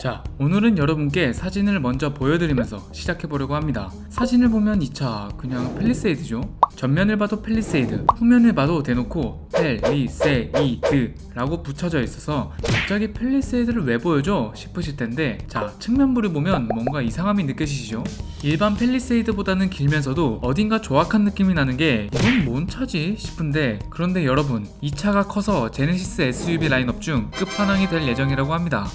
자, 오늘은 여러분께 사진을 먼저 보여드리면서 시작해보려고 합니다. 사진을 보면 이 차 그냥 팰리세이드죠. 전면을 봐도 팰리세이드, 후면을 봐도 대놓고 팰리세이드 라고 붙여져 있어서 갑자기 팰리세이드를 왜 보여줘? 싶으실 텐데, 자, 측면부를 보면 뭔가 이상함이 느껴지시죠? 일반 팰리세이드보다는 길면서도 어딘가 조악한 느낌이 나는 게 이건 뭔 차지? 싶은데, 그런데 여러분, 이 차가 커서 제네시스 SUV 라인업 중 끝판왕이 될 예정이라고 합니다.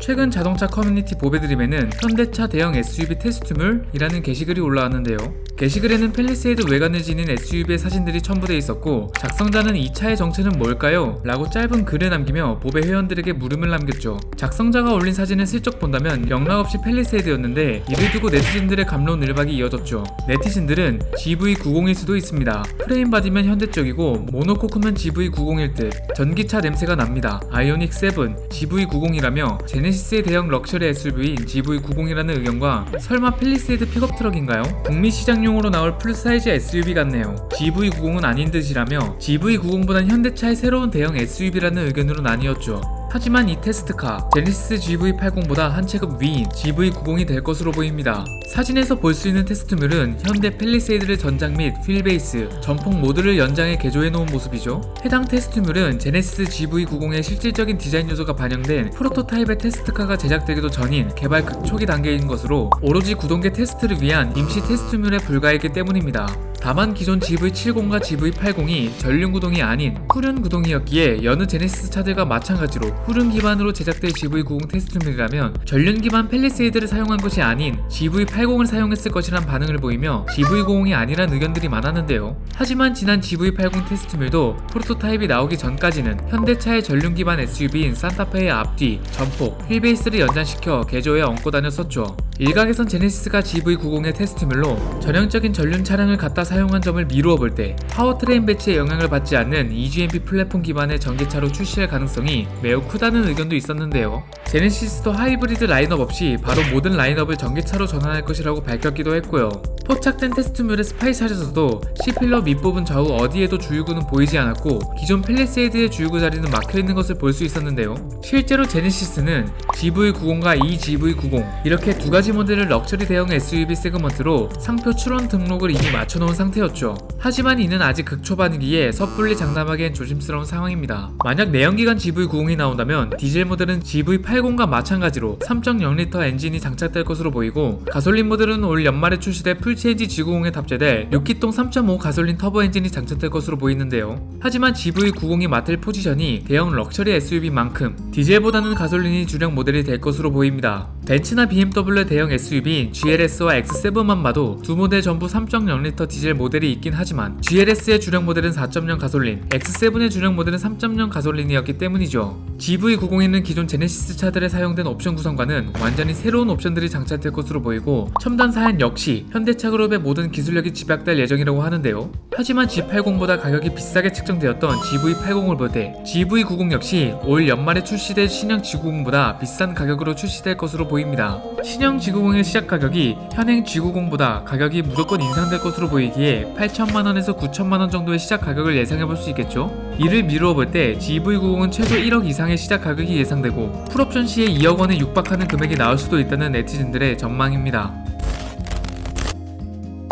최근 자동차 커뮤니티 보배드림에는 현대차 대형 SUV 테스트물이라는 게시글이 올라왔는데요. 게시글에는 팰리세이드 외관을 지닌 SUV의 사진들이 첨부되어 있었고, 작성자는 이 차의 정체는 뭘까요? 라고 짧은 글을 남기며 보배 회원들에게 물음을 남겼죠. 작성자가 올린 사진을 슬쩍 본다면 영락없이 팰리세이드였는데, 이를 두고 네티즌들의 갑론을박이 이어졌죠. 네티즌들은 GV90일 수도 있습니다. 프레임 바디면 현대적이고 모노코크면 GV90일 듯. 전기차 냄새가 납니다. 아이오닉 7, GV90이라며 제네시스의 대형 럭셔리 SUV인 GV90이라는 의견과 설마 팰리세이드 픽업 트럭인가요? 북미 시장용으로 나올 풀사이즈 SUV 같네요. GV90은 아닌 듯이라며 GV90보단 현대차의 새로운 대형 SUV라는 의견으로 나뉘었죠. 하지만 이 테스트카, 제네시스 GV80보다 한 체급 위인 GV90이 될 것으로 보입니다. 사진에서 볼 수 있는 테스트물은 현대 팰리세이드를 전장 및 휠베이스, 전폭 모두를 연장해 개조해 놓은 모습이죠. 해당 테스트물은 제네시스 GV90의 실질적인 디자인 요소가 반영된 프로토타입의 테스트카가 제작되기도 전인 개발 극초기 단계인 것으로 오로지 구동계 테스트를 위한 임시 테스트물에 불과했기 때문입니다. 다만 기존 GV70과 GV80이 전륜 구동이 아닌 후륜 구동이었기에 여느 제네시스 차들과 마찬가지로 후륜 기반으로 제작된 GV90 테스트물이라면 전륜 기반 팰리세이드를 사용한 것이 아닌 GV80을 사용했을 것이란 반응을 보이며 GV90이 아니란 의견들이 많았는데요. 하지만 지난 GV80 테스트물도 프로토타입이 나오기 전까지는 현대차의 전륜 기반 SUV인 산타페의 앞뒤, 전폭, 휠베이스를 연장시켜 개조해 얹고 다녔었죠. 일각에선 제네시스가 GV90의 테스트물로 전형적인 전륜 차량을 갖다 사용한 점을 미루어 볼 때 파워트레인 배치에 영향을 받지 않는 EGMP 플랫폼 기반의 전기차로 출시할 가능성이 매우 크다는 의견도 있었는데요. 제네시스도 하이브리드 라인업 없이 바로 모든 라인업을 전기차로 전환할 것이라고 밝혔기도 했고요. 포착된 테스트물의 스파이샷에서도 C필러 밑부분 좌우 어디에도 주유구는 보이지 않았고, 기존 팰리세이드의 주유구 자리는 막혀있는 것을 볼 수 있었는데요. 실제로 제네시스는 GV90과 eGV90 이렇게 두 가지 모델을 럭셔리 대형 SUV 세그먼트로 상표 출원 등록을 이미 맞춰놓은 상태였죠. 하지만 이는 아직 극초반이기에 섣불리 장담하기엔 조심스러운 상황입니다. 만약 내연기관 GV90이 나온다면 디젤 모델은 GV80과 마찬가지로 3.0L 엔진이 장착될 것으로 보이고, 가솔린 모델은 올 연말에 출시될 풀체인지 G90에 탑재될 6기통 3.5 가솔린 터보 엔진이 장착될 것으로 보이는데요. 하지만 GV90이 맡을 포지션이 대형 럭셔리 SUV만큼 디젤보다는 가솔린이 주력 모델이 될 것으로 보입니다. 벤츠나 BMW의 대형 SUV인 GLS와 X7만 봐도 두 모델 전부 3.0L 디젤 모델이 있긴 하지만 GLS의 주력 모델은 4.0 가솔린, X7의 주력 모델은 3.0 가솔린이었기 때문이죠. GV90에는 기존 제네시스 차들에 사용된 옵션 구성과는 완전히 새로운 옵션들이 장착될 것으로 보이고, 첨단 사양 역시 현대차 그룹의 모든 기술력이 집약될 예정이라고 하는데요. 하지만 G80보다 가격이 비싸게 측정되었던 GV80을 볼 때 GV90 역시 올 연말에 출시될 신형 G90보다 비싼 가격으로 출시될 것으로 보입니다. 신형 G90의 시작 가격이 현행 G90보다 가격이 무조건 인상될 것으로 보이기에 8천만원에서 9천만원 정도의 시작 가격을 예상해볼 수 있겠죠. 이를 미루어 볼 때 GV90은 최소 1억 이상의 시작 가격이 예상되고, 풀옵션 시에 2억 원에 육박하는 금액이 나올 수도 있다는 네티즌들의 전망입니다.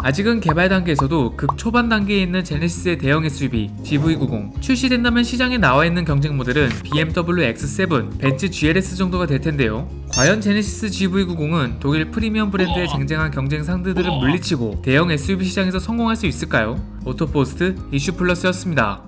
아직은 개발 단계에서도 극초반 단계에 있는 제네시스의 대형 SUV GV90, 출시된다면 시장에 나와있는 경쟁 모델은 BMW X7, 벤츠 GLS 정도가 될 텐데요. 과연 제네시스 GV90은 독일 프리미엄 브랜드의 쟁쟁한 경쟁 상대들을 물리치고 대형 SUV 시장에서 성공할 수 있을까요? 오토포스트 이슈플러스였습니다.